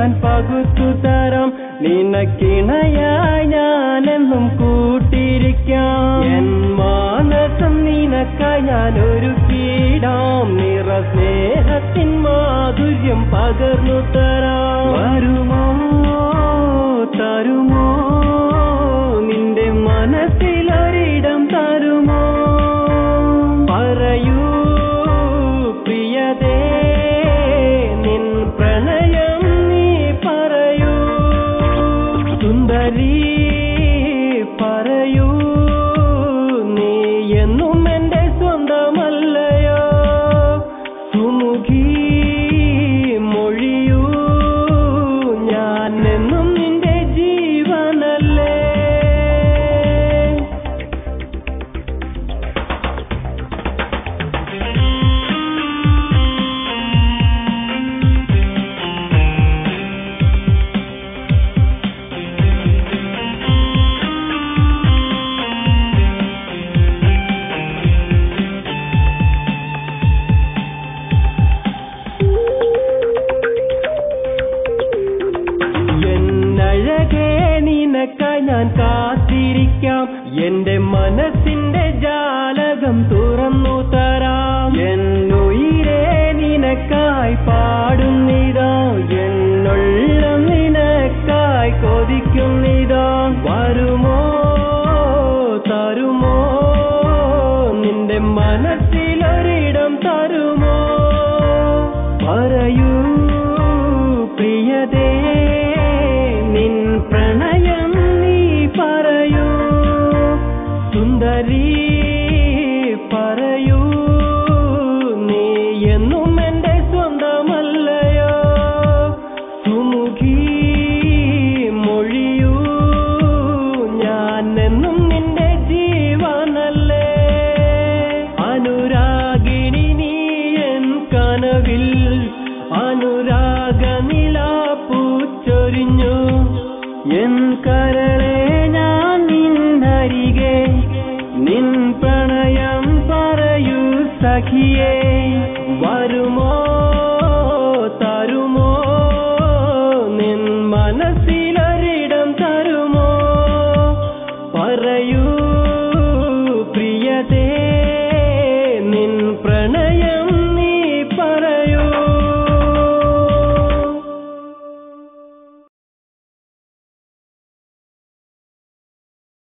ഞാൻ പകുത്തു തരാം. നിനക്കിണയായി ഞാനെന്നും കൂട്ടിരിക്കാം. എൻ മാനസം നിനക്കായി ഞാൻ ഒരുക്കിയിടാം. നിറസ്നേഹത്തിൻ മാധുര്യം പകർന്നു തരാം. വരുമോ തരുമോ നിന്റെ മനസ്സിലൊരിടം തരുമോ? പറയൂ പ്രിയതേ നിൻ പ്രണയം നീ പറയൂ. സുന്ദരി പറയൂ നീ എന്നും എന്റെ സ്വന്തമല്ലയോ? സുമുഖി മൊഴിയൂ ഞാൻ എന്നും നിന്റെ ജീവനല്ലേ? എന്നഴകേ നിനക്കായി ഞാൻ കാത്തിരിക്കാം. എന്റെ മനസ്സിന്റെ ജാലകം തുറന്നു തരാം. എന്നുയിരേ നിനക്കായി പാടുന്നിതാ. എന്നുള്ളം നിനക്കായി കൊതിക്കുന്നിതാ. വരുമോ തരുമോ നിന്റെ മനസ്സിലൊരിടം തരുമോ? പറയൂ പ്രിയതേ നിൻ പ്രണയം നീ പറയൂ. സുന്ദരി പറയൂ നീ എന്നും എന്റെ സ്വന്തമല്ലയോ? സുമുഖി മൊഴിയൂ ഞാൻ എന്നും നിന്റെ ജീവനല്ലേ? അനുരാഗിണി നീ എൻ കനവിൽ അനുരാഗ നിലാപ്പൂച്ചൊരിഞ്ഞു. എൻ കരളെ